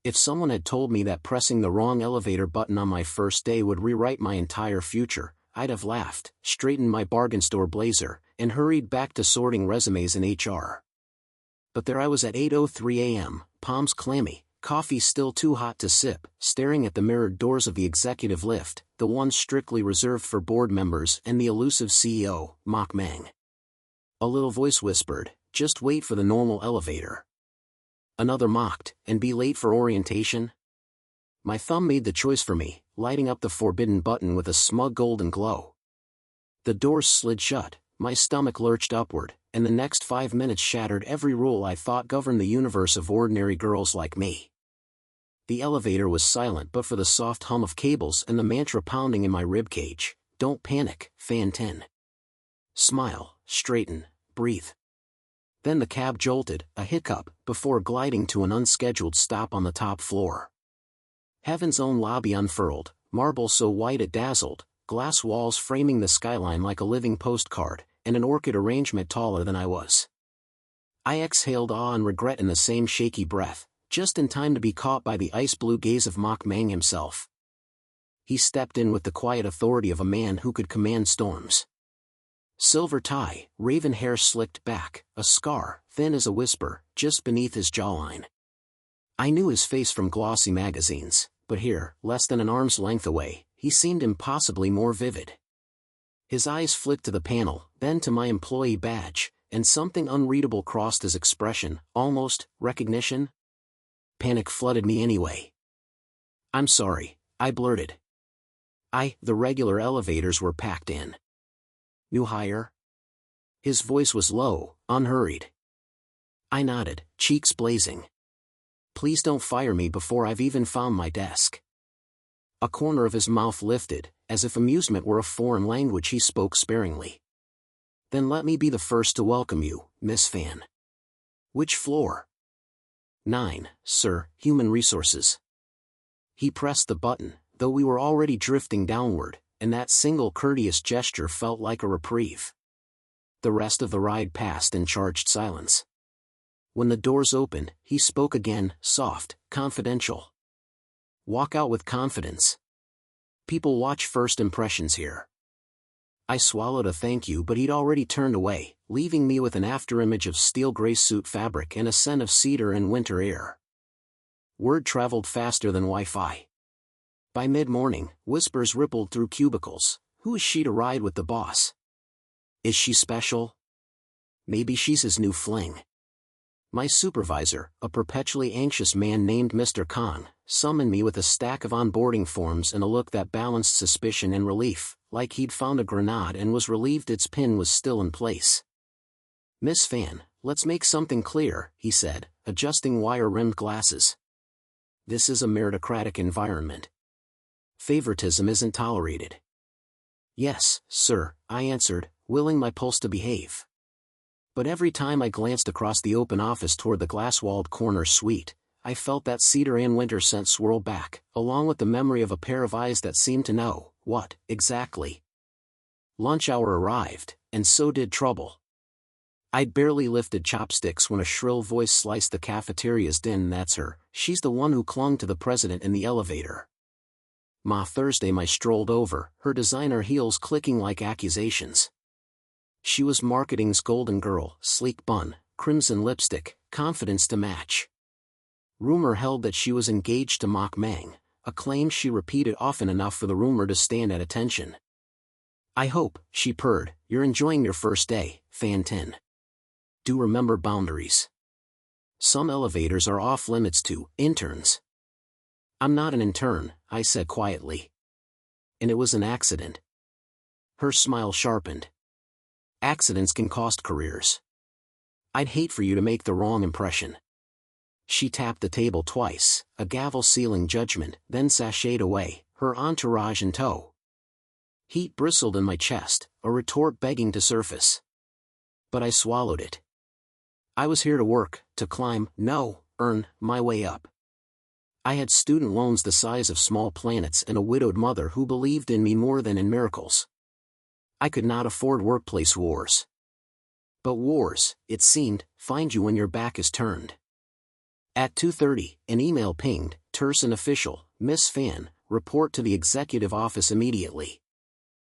If someone had told me that pressing the wrong elevator button on my first day would rewrite my entire future, I'd have laughed, straightened my bargain store blazer, and hurried back to sorting resumes in HR. But there I was at 8:03 a.m., palms clammy, coffee still too hot to sip, staring at the mirrored doors of the executive lift, the one strictly reserved for board members and the elusive CEO, Mach Mang. A little voice whispered, "Just wait for the normal elevator." Another mocked, "And be late for orientation?" My thumb made the choice for me, lighting up the forbidden button with a smug golden glow. The doors slid shut, my stomach lurched upward, and the next 5 minutes shattered every rule I thought governed the universe of ordinary girls like me. The elevator was silent but for the soft hum of cables and the mantra pounding in my ribcage, "Don't panic, Phan Tinh. Smile, straighten, breathe." Then the cab jolted, a hiccup, before gliding to an unscheduled stop on the top floor. Heaven's own lobby unfurled, marble so white it dazzled, glass walls framing the skyline like a living postcard, and an orchid arrangement taller than I was. I exhaled awe and regret in the same shaky breath, just in time to be caught by the ice-blue gaze of Mach Mang himself. He stepped in with the quiet authority of a man who could command storms. Silver tie, raven hair slicked back, a scar, thin as a whisper, just beneath his jawline. I knew his face from glossy magazines, but here, less than an arm's length away, he seemed impossibly more vivid. His eyes flicked to the panel, then to my employee badge, and something unreadable crossed his expression, almost recognition. Panic flooded me anyway. "I'm sorry," I blurted. The regular elevators were packed in." "New hire?" His voice was low, unhurried. I nodded, cheeks blazing. "Please don't fire me before I've even found my desk." A corner of his mouth lifted, as if amusement were a foreign language he spoke sparingly. "Then let me be the first to welcome you, Miss Phan." "Which floor?" 9, sir, Human Resources." He pressed the button, though we were already drifting downward, and that single courteous gesture felt like a reprieve. The rest of the ride passed in charged silence. When the doors opened, he spoke again, soft, confidential. "Walk out with confidence. People watch first impressions here." I swallowed a thank you, but he'd already turned away, leaving me with an afterimage of steel gray suit fabric and a scent of cedar and winter air. Word traveled faster than Wi-Fi. By mid-morning, whispers rippled through cubicles. Who is she to ride with the boss? Is she special? Maybe she's his new fling. My supervisor, a perpetually anxious man named Mr. Khan, summoned me with a stack of onboarding forms and a look that balanced suspicion and relief, like he'd found a grenade and was relieved its pin was still in place. "Miss Phan, let's make something clear," he said, adjusting wire-rimmed glasses. "This is a meritocratic environment. Favoritism isn't tolerated." "Yes, sir," I answered, willing my pulse to behave. But every time I glanced across the open office toward the glass-walled corner suite, I felt that cedar and winter scent swirl back, along with the memory of a pair of eyes that seemed to know, what, exactly. Lunch hour arrived, and so did trouble. I'd barely lifted chopsticks when a shrill voice sliced the cafeteria's din. "That's her, she's the one who clung to the president in the elevator." Thursday I strolled over, her designer heels clicking like accusations. She was marketing's golden girl, sleek bun, crimson lipstick, confidence to match. Rumor held that she was engaged to Mach Mang, a claim she repeated often enough for the rumor to stand at attention. "I hope," she purred, "you're enjoying your first day, Phan Tinh. Do remember boundaries. Some elevators are off limits to interns." "I'm not an intern," I said quietly. "And it was an accident." Her smile sharpened. "Accidents can cost careers. I'd hate for you to make the wrong impression." She tapped the table twice, a gavel sealing judgment, then sashayed away, her entourage in tow. Heat bristled in my chest, a retort begging to surface. But I swallowed it. I was here to work, to climb, no, earn, my way up. I had student loans the size of small planets and a widowed mother who believed in me more than in miracles. I could not afford workplace wars. But wars, it seemed, find you when your back is turned. At 2:30, an email pinged, terse and official, Miss Phan, report to the executive office immediately.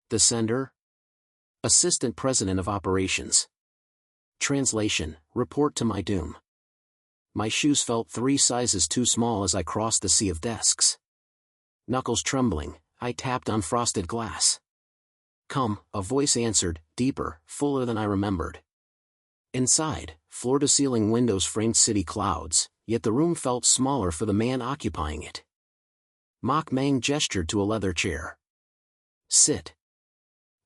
The sender? Assistant President of Operations. Translation, report to my doom. My shoes felt 3 sizes too small as I crossed the sea of desks. Knuckles trembling, I tapped on frosted glass. Come, a voice answered, deeper, fuller than I remembered. Inside, floor-to-ceiling windows framed city clouds, yet the room felt smaller for the man occupying it. Mach Mang gestured to a leather chair. Sit.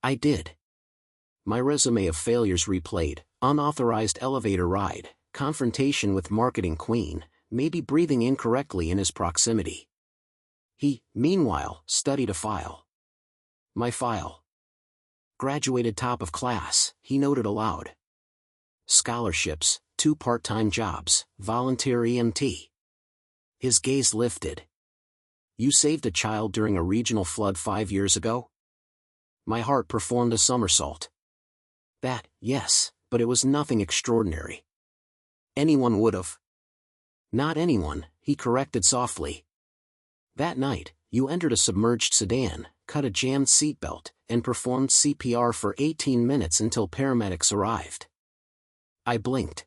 I did. My resume of failures replayed, unauthorized elevator ride, confrontation with marketing queen, maybe breathing incorrectly in his proximity. He, meanwhile, studied a file. My file. Graduated top of class, he noted aloud. Scholarships, 2 part-time jobs, volunteer EMT. His gaze lifted. You saved a child during a regional flood 5 years ago? My heart performed a somersault. That, yes, but it was nothing extraordinary. Anyone would've. Not anyone, he corrected softly. That night, you entered a submerged sedan, cut a jammed seatbelt, and performed CPR for 18 minutes until paramedics arrived. I blinked.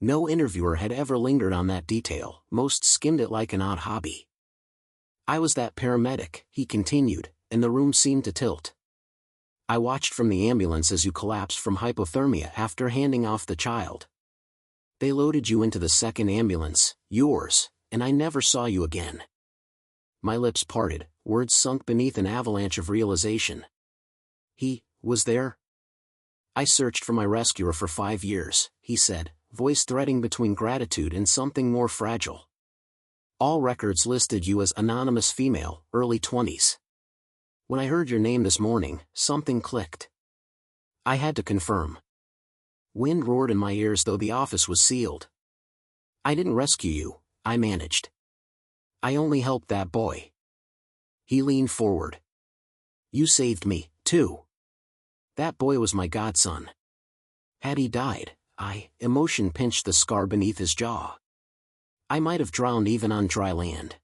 No interviewer had ever lingered on that detail, most skimmed it like an odd hobby. I was that paramedic, he continued, and the room seemed to tilt. I watched from the ambulance as you collapsed from hypothermia after handing off the child. They loaded you into the second ambulance, yours, and I never saw you again. My lips parted, words sunk beneath an avalanche of realization. He was there? I searched for my rescuer for 5 years, he said, voice threading between gratitude and something more fragile. All records listed you as anonymous female, early 20s. When I heard your name this morning, something clicked. I had to confirm. Wind roared in my ears though the office was sealed. I didn't rescue you, I managed. I only helped that boy. He leaned forward. You saved me, too. That boy was my godson. Had he died, emotion pinched the scar beneath his jaw. I might have drowned even on dry land.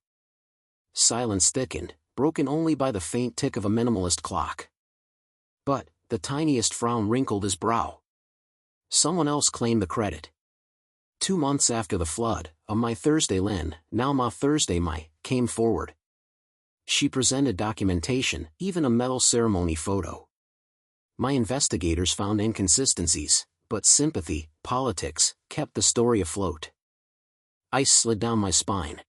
Silence thickened, broken only by the faint tick of a minimalist clock. But, the tiniest frown wrinkled his brow. Someone else claimed the credit. 2 months after the flood, my Thursday Lynn, now Ma Thursday Mai, came forward. She presented documentation, even a medal ceremony photo. My investigators found inconsistencies, but sympathy, politics, kept the story afloat. Ice slid down my spine.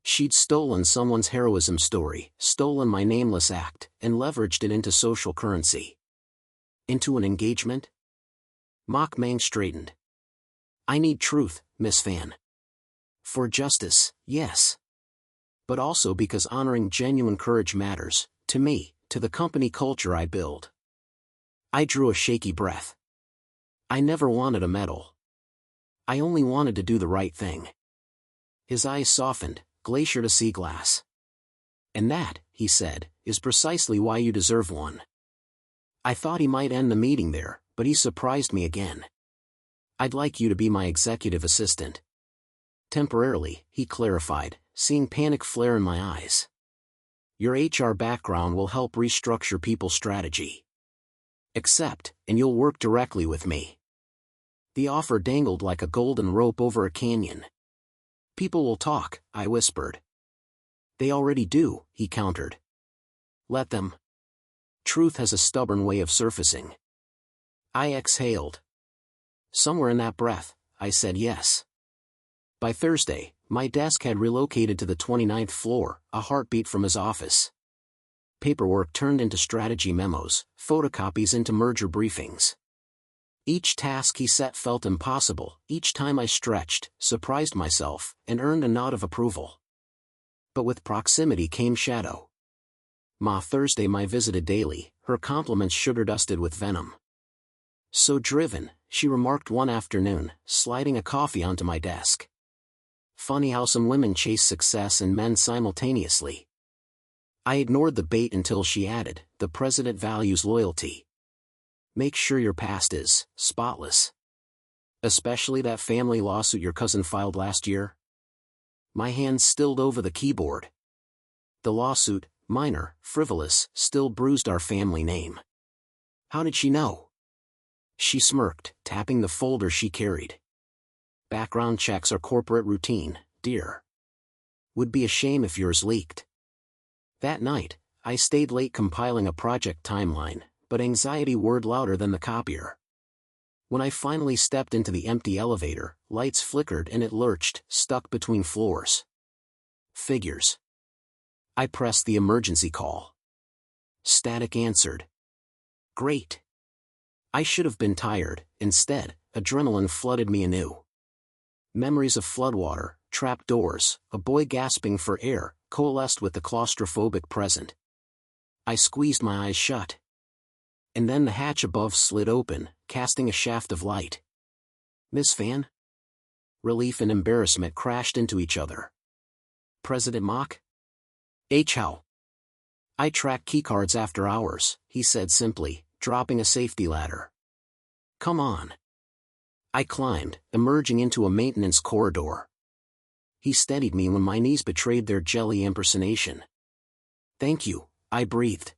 She'd stolen someone's heroism story, stolen my nameless act, and leveraged it into social currency. Into an engagement? Mach Mang straightened. I need truth, Miss Phan. For justice, yes. But also because honoring genuine courage matters, to me, to the company culture I build. I drew a shaky breath. I never wanted a medal. I only wanted to do the right thing. His eyes softened, glacier to sea glass. And that, he said, is precisely why you deserve one. I thought he might end the meeting there, but he surprised me again. I'd like you to be my executive assistant. Temporarily, he clarified, seeing panic flare in my eyes. Your HR background will help restructure people's strategy. Accept, and you'll work directly with me. The offer dangled like a golden rope over a canyon. People will talk, I whispered. They already do, he countered. Let them. Truth has a stubborn way of surfacing. I exhaled. Somewhere in that breath, I said yes. By Thursday, my desk had relocated to the 29th floor, a heartbeat from his office. Paperwork turned into strategy memos, photocopies into merger briefings. Each task he set felt impossible, each time I stretched, surprised myself, and earned a nod of approval. But with proximity came shadow. Ma Thursday Mai visited daily, her compliments sugar-dusted with venom. So driven, she remarked one afternoon, sliding a coffee onto my desk. Funny how some women chase success and men simultaneously. I ignored the bait until she added, the president values loyalty. Make sure your past is spotless. Especially that family lawsuit your cousin filed last year? My hands stilled over the keyboard. The lawsuit, minor, frivolous, still bruised our family name. How did she know? She smirked, tapping the folder she carried. Background checks are corporate routine, dear. Would be a shame if yours leaked. That night, I stayed late compiling a project timeline, but anxiety whirred louder than the copier. When I finally stepped into the empty elevator, lights flickered and it lurched, stuck between floors. Figures. I pressed the emergency call. Static answered. Great. I should have been tired. Instead, adrenaline flooded me anew. Memories of floodwater, trap doors, a boy gasping for air, coalesced with the claustrophobic present. I squeezed my eyes shut. And then the hatch above slid open, casting a shaft of light. Miss Phan? Relief and embarrassment crashed into each other. President Mach? How? I track keycards after hours, he said simply, dropping a safety ladder. Come on. I climbed, emerging into a maintenance corridor. He steadied me when my knees betrayed their jelly impersonation. Thank you, I breathed.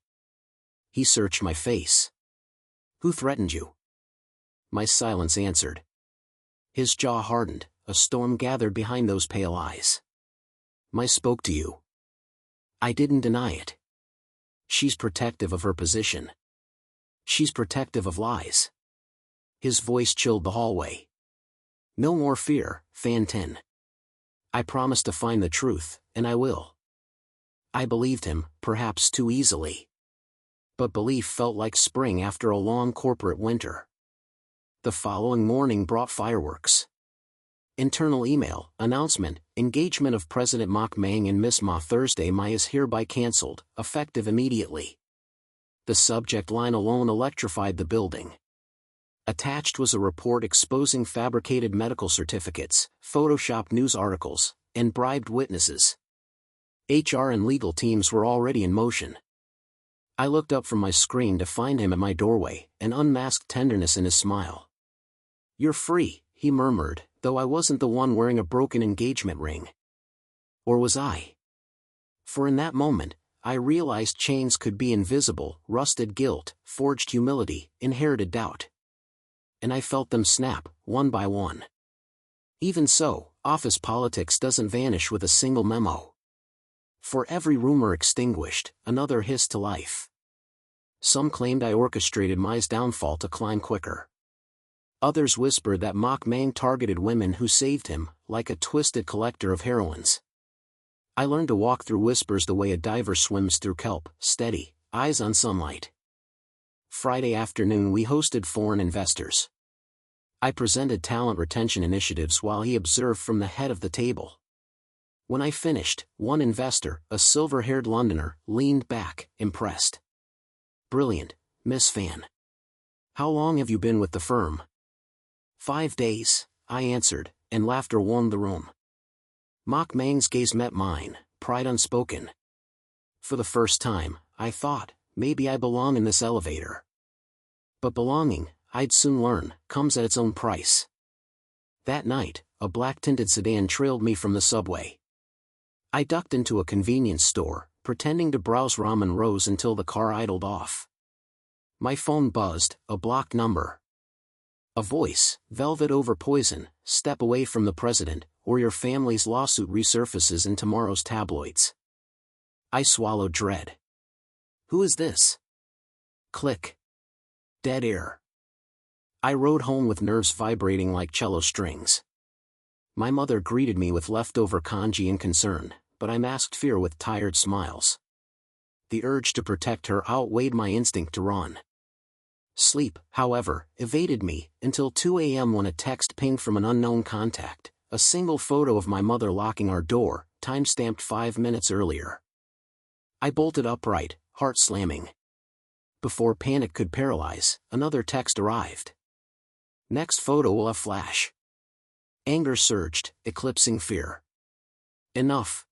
He searched my face. Who threatened you? My silence answered. His jaw hardened, a storm gathered behind those pale eyes. My spoke to you. I didn't deny it. She's protective of her position. She's protective of lies. His voice chilled the hallway. No more fear, Phan Tinh. I promise to find the truth, and I will. I believed him, perhaps too easily. But belief felt like spring after a long corporate winter. The following morning brought fireworks. Internal email, announcement, engagement of President Mach Mang and Miss Ma Thursday Mai is hereby cancelled, effective immediately. The subject line alone electrified the building. Attached was a report exposing fabricated medical certificates, photoshopped news articles, and bribed witnesses. HR and legal teams were already in motion. I looked up from my screen to find him at my doorway, an unmasked tenderness in his smile. You're free, he murmured, though I wasn't the one wearing a broken engagement ring. Or was I? For in that moment, I realized chains could be invisible, rusted guilt, forged humility, inherited doubt. And I felt them snap, one by one. Even so, office politics doesn't vanish with a single memo. For every rumor extinguished, another hissed to life. Some claimed I orchestrated Mai's downfall to climb quicker. Others whispered that Mach Mang targeted women who saved him, like a twisted collector of heroines. I learned to walk through whispers the way a diver swims through kelp, steady, eyes on sunlight. Friday afternoon we hosted foreign investors. I presented talent retention initiatives while he observed from the head of the table. When I finished, one investor, a silver-haired Londoner, leaned back, impressed. Brilliant, Miss Phan. How long have you been with the firm? 5 days, I answered, and laughter warmed the room. Mach Mang's gaze met mine, pride unspoken. For the first time, I thought, maybe I belong in this elevator. But belonging, I'd soon learn, comes at its own price. That night, a black-tinted sedan trailed me from the subway. I ducked into a convenience store, pretending to browse ramen rows until the car idled off. My phone buzzed, a blocked number. A voice, velvet over poison, step away from the president, or your family's lawsuit resurfaces in tomorrow's tabloids. I swallowed dread. Who is this? Click. Dead air. I rode home with nerves vibrating like cello strings. My mother greeted me with leftover congee and concern, but I masked fear with tired smiles. The urge to protect her outweighed my instinct to run. Sleep, however, evaded me, until 2 a.m. when a text pinged from an unknown contact, a single photo of my mother locking our door, time-stamped 5 minutes earlier. I bolted upright, heart slamming. Before panic could paralyze, another text arrived. Next photo will have flash. Anger surged, eclipsing fear. Enough.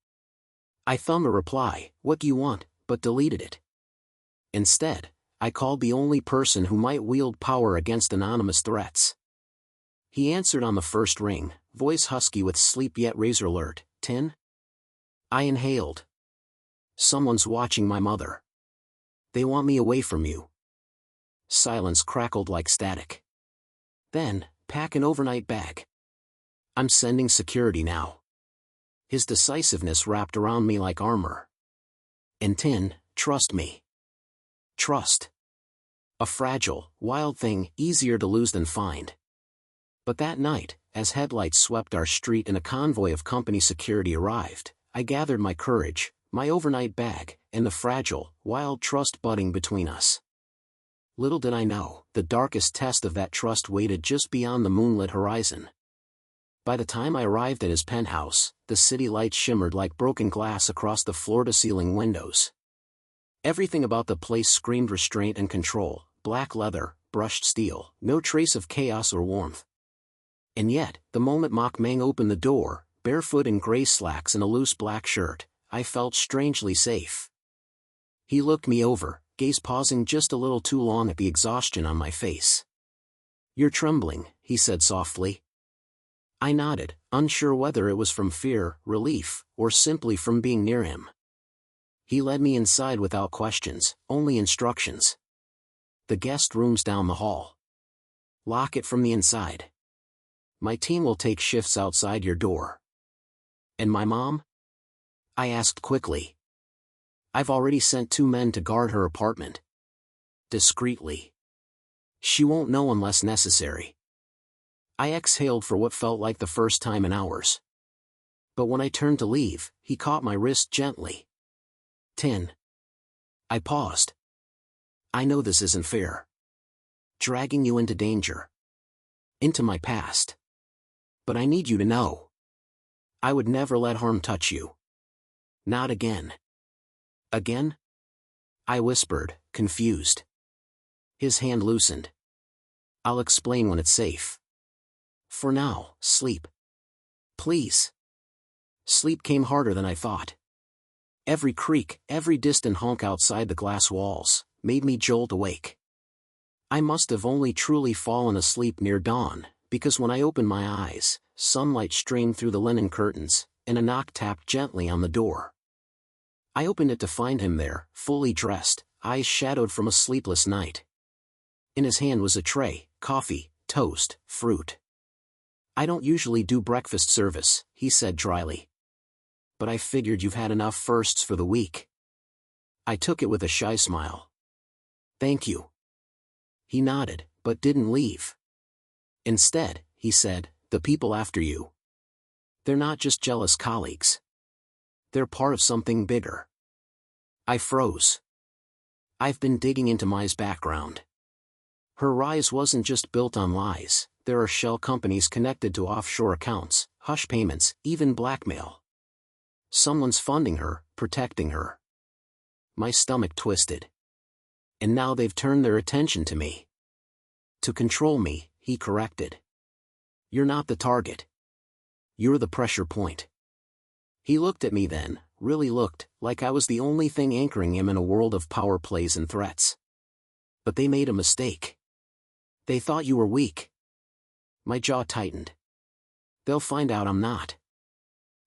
I thumbed a reply, what do you want, but deleted it. Instead, I called the only person who might wield power against anonymous threats. He answered on the first ring, voice husky with sleep yet razor alert. Tin? I inhaled. Someone's watching my mother. They want me away from you. Silence crackled like static. Then, pack an overnight bag. I'm sending security now. His decisiveness wrapped around me like armor. And Tin, trust me. Trust. A fragile, wild thing, easier to lose than find. But that night, as headlights swept our street and a convoy of company security arrived, I gathered my courage, my overnight bag, and the fragile, wild trust budding between us. Little did I know, the darkest test of that trust waited just beyond the moonlit horizon. By the time I arrived at his penthouse, the city lights shimmered like broken glass across the floor-to-ceiling windows. Everything about the place screamed restraint and control, black leather, brushed steel, no trace of chaos or warmth. And yet, the moment Mach Mang opened the door, barefoot in gray slacks and a loose black shirt, I felt strangely safe. He looked me over, gaze pausing just a little too long at the exhaustion on my face. You're trembling, he said softly. I nodded, unsure whether it was from fear, relief, or simply from being near him. He led me inside without questions, only instructions. The guest room's down the hall. Lock it from the inside. My team will take shifts outside your door. And my mom? I asked quickly. I've already sent 2 men to guard her apartment. Discreetly. She won't know unless necessary. I exhaled for what felt like the first time in hours. But when I turned to leave, he caught my wrist gently. Tin. I paused. I know this isn't fair. Dragging you into danger. Into my past. But I need you to know. I would never let harm touch you. Not again. Again? I whispered, confused. His hand loosened. I'll explain when it's safe. For now, sleep. Please. Sleep came harder than I thought. Every creak, every distant honk outside the glass walls, made me jolt awake. I must have only truly fallen asleep near dawn, because when I opened my eyes, sunlight streamed through the linen curtains, and a knock tapped gently on the door. I opened it to find him there, fully dressed, eyes shadowed from a sleepless night. In his hand was a tray, coffee, toast, fruit. I don't usually do breakfast service, he said dryly. But I figured you've had enough firsts for the week. I took it with a shy smile. Thank you. He nodded, but didn't leave. Instead, he said, the people after you. They're not just jealous colleagues. They're part of something bigger. I froze. I've been digging into Mai's background. Her rise wasn't just built on lies. There are shell companies connected to offshore accounts, hush payments, even blackmail. Someone's funding her, protecting her. My stomach twisted. And now they've turned their attention to me. To control me, he corrected. You're not the target. You're the pressure point. He looked at me then, really looked, like I was the only thing anchoring him in a world of power plays and threats. But they made a mistake. They thought you were weak. My jaw tightened. They'll find out I'm not.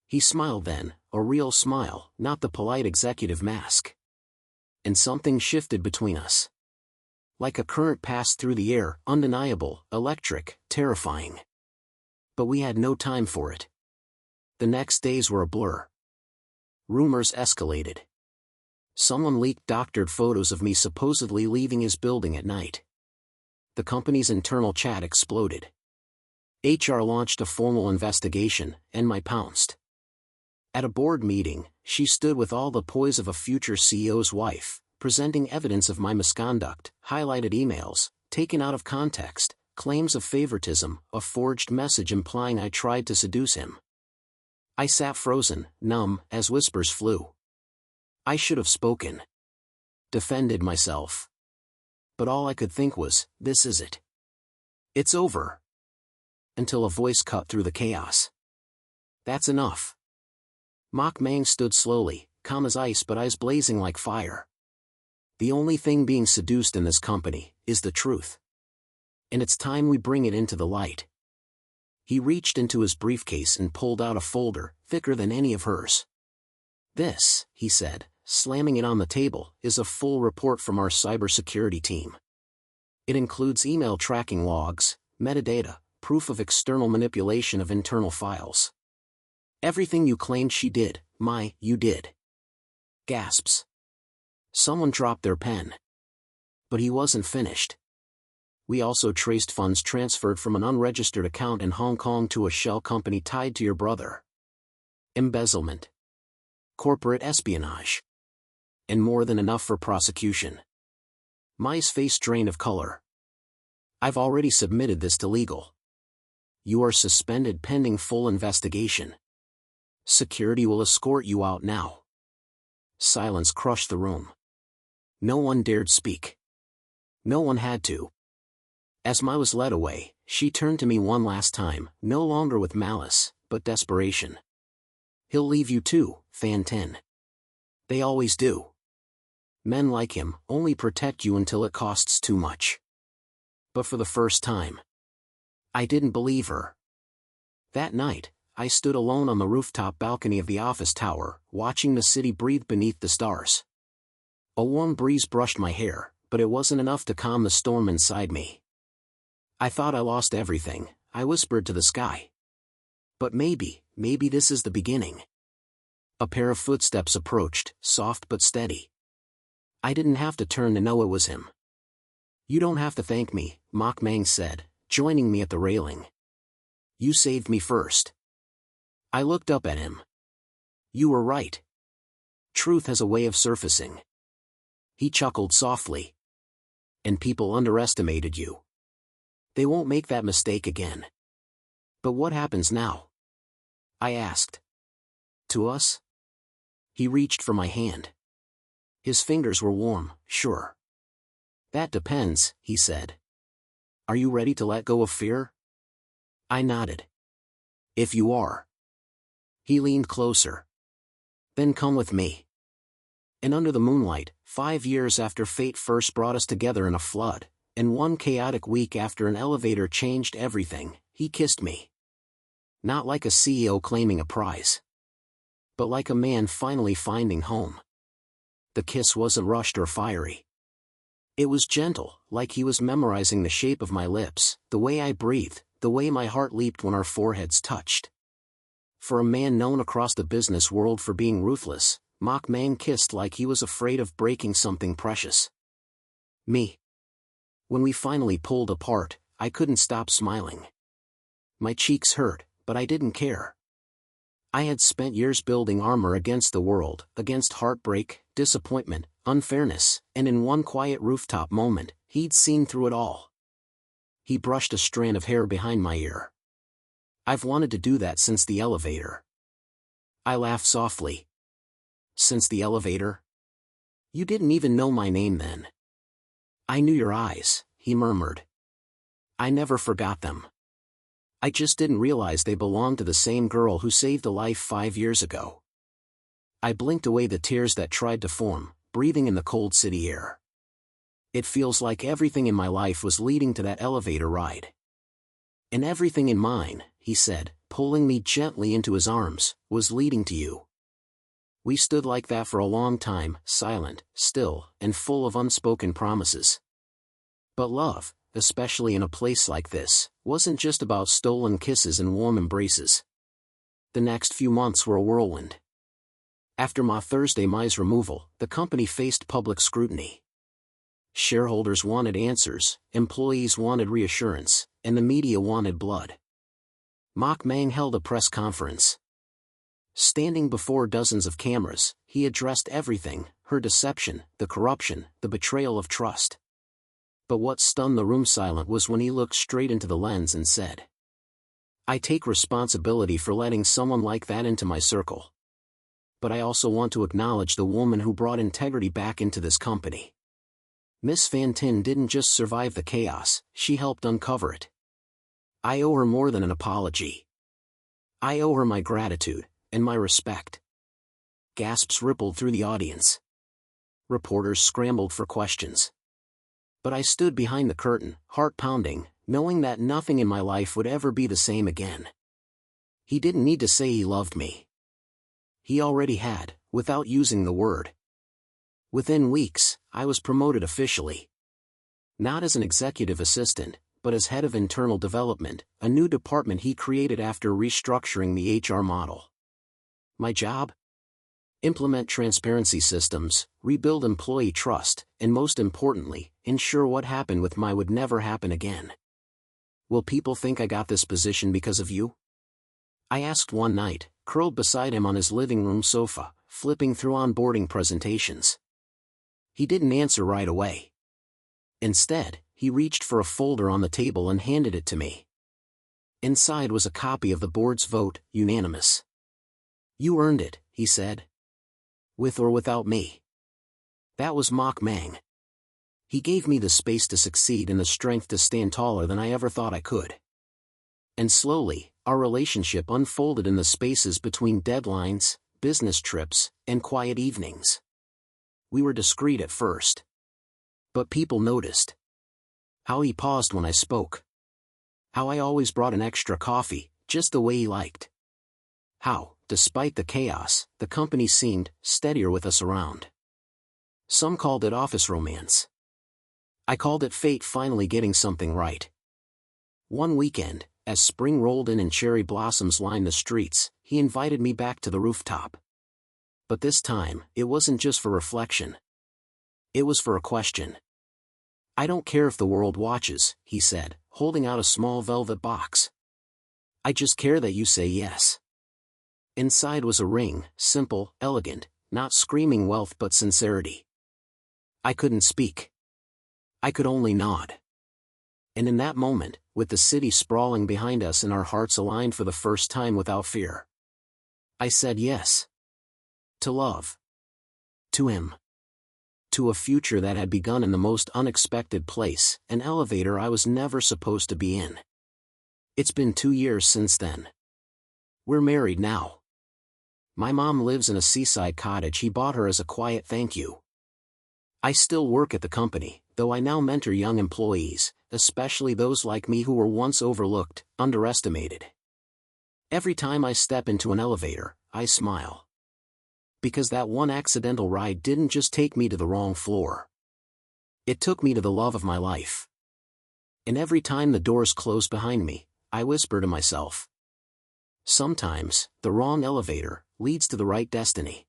He smiled then, a real smile, not the polite executive mask. And something shifted between us. Like a current passed through the air, undeniable, electric, terrifying. But we had no time for it. The next days were a blur. Rumors escalated. Someone leaked doctored photos of me supposedly leaving his building at night. The company's internal chat exploded. HR launched a formal investigation, and Mai pounced. At a board meeting, she stood with all the poise of a future CEO's wife, presenting evidence of my misconduct, highlighted emails, taken out of context, claims of favoritism, a forged message implying I tried to seduce him. I sat frozen, numb, as whispers flew. I should have spoken. Defended myself. But all I could think was, this is it. It's over. Until a voice cut through the chaos. That's enough. Mach Mang stood slowly, calm as ice but eyes blazing like fire. The only thing being seduced in this company is the truth. And it's time we bring it into the light. He reached into his briefcase and pulled out a folder, thicker than any of hers. "This," he said, slamming it on the table, "is a full report from our cybersecurity team. It includes email tracking logs, metadata, proof of external manipulation of internal files. Everything you claimed she did, you did." Gasps. Someone dropped their pen. But he wasn't finished. "We also traced funds transferred from an unregistered account in Hong Kong to a shell company tied to your brother. Embezzlement. Corporate espionage. And more than enough for prosecution." Mai's face drained of color. "I've already submitted this to legal. You are suspended pending full investigation. Security will escort you out now." Silence crushed the room. No one dared speak. No one had to. As Mai was led away, she turned to me one last time, no longer with malice, but desperation. "He'll leave you too, Phan Tinh. They always do. Men like him only protect you until it costs too much." But for the first time, I didn't believe her. That night, I stood alone on the rooftop balcony of the office tower, watching the city breathe beneath the stars. A warm breeze brushed my hair, but it wasn't enough to calm the storm inside me. "I thought I lost everything," I whispered to the sky. "But maybe this is the beginning." A pair of footsteps approached, soft but steady. I didn't have to turn to know it was him. "You don't have to thank me," Mach Mang said, joining me at the railing. "You saved me first." I looked up at him. "You were right. Truth has a way of surfacing." He chuckled softly. "And people underestimated you. They won't make that mistake again." "But what happens now?" I asked. "To us?" He reached for my hand. His fingers were warm, sure. "That depends," he said. "Are you ready to let go of fear?" I nodded. "If you are." He leaned closer. "Then come with me." And under the moonlight, 5 years after fate first brought us together in a flood, and one chaotic week after an elevator changed everything, he kissed me. Not like a CEO claiming a prize, but like a man finally finding home. The kiss wasn't rushed or fiery. It was gentle, like he was memorizing the shape of my lips, the way I breathed, the way my heart leaped when our foreheads touched. For a man known across the business world for being ruthless, Mach Mang kissed like he was afraid of breaking something precious. Me. When we finally pulled apart, I couldn't stop smiling. My cheeks hurt, but I didn't care. I had spent years building armor against the world, against heartbreak, disappointment, unfairness, and in one quiet rooftop moment, he'd seen through it all. He brushed a strand of hair behind my ear. "I've wanted to do that since the elevator." I laughed softly. "Since the elevator? You didn't even know my name then." "I knew your eyes," he murmured. "I never forgot them. I just didn't realize they belonged to the same girl who saved a life 5 years ago." I blinked away the tears that tried to form, breathing in the cold city air. "It feels like everything in my life was leading to that elevator ride." "And everything in mine," he said, pulling me gently into his arms, "was leading to you." We stood like that for a long time, silent, still, and full of unspoken promises. But love, especially in a place like this, wasn't just about stolen kisses and warm embraces. The next few months were a whirlwind. After Mai's removal, the company faced public scrutiny. Shareholders wanted answers, employees wanted reassurance, and the media wanted blood. Mach Mang held a press conference. Standing before dozens of cameras, he addressed everything: her deception, the corruption, the betrayal of trust. But what stunned the room silent was when he looked straight into the lens and said, "I take responsibility for letting someone like that into my circle. But I also want to acknowledge the woman who brought integrity back into this company. Miss Phan Tinh didn't just survive the chaos, she helped uncover it. I owe her more than an apology. I owe her my gratitude, and my respect." Gasps rippled through the audience. Reporters scrambled for questions. But I stood behind the curtain, heart pounding, knowing that nothing in my life would ever be the same again. He didn't need to say he loved me. He already had, without using the word. Within weeks, I was promoted officially. Not as an executive assistant, but as head of internal development, a new department he created after restructuring the HR model. My job? Implement transparency systems, rebuild employee trust, and most importantly, ensure what happened with me would never happen again. Will people think I got this position because of you? I asked one night, curled beside him on his living room sofa, flipping through onboarding presentations. He didn't answer right away. Instead, he reached for a folder on the table and handed it to me. Inside was a copy of the board's vote, unanimous. "You earned it," he said. "With or without me." That was Mach Mang. He gave me the space to succeed and the strength to stand taller than I ever thought I could. And slowly, our relationship unfolded in the spaces between deadlines, business trips, and quiet evenings. We were discreet at first. But people noticed. How he paused when I spoke. How I always brought an extra coffee, just the way he liked. How, despite the chaos, the company seemed steadier with us around. Some called it office romance. I called it fate finally getting something right. One weekend, as spring rolled in and cherry blossoms lined the streets, he invited me back to the rooftop. But this time, it wasn't just for reflection. It was for a question. "I don't care if the world watches," he said, holding out a small velvet box. "I just care that you say yes." Inside was a ring, simple, elegant, not screaming wealth but sincerity. I couldn't speak. I could only nod. And in that moment, with the city sprawling behind us and our hearts aligned for the first time without fear, I said yes. To love. To him. To a future that had begun in the most unexpected place, an elevator I was never supposed to be in. It's been 2 years since then. We're married now. My mom lives in a seaside cottage he bought her as a quiet thank you. I still work at the company, though I now mentor young employees, especially those like me who were once overlooked, underestimated. Every time I step into an elevator, I smile. Because that one accidental ride didn't just take me to the wrong floor. It took me to the love of my life. And every time the doors closed behind me, I whisper to myself. Sometimes, the wrong elevator leads to the right destiny.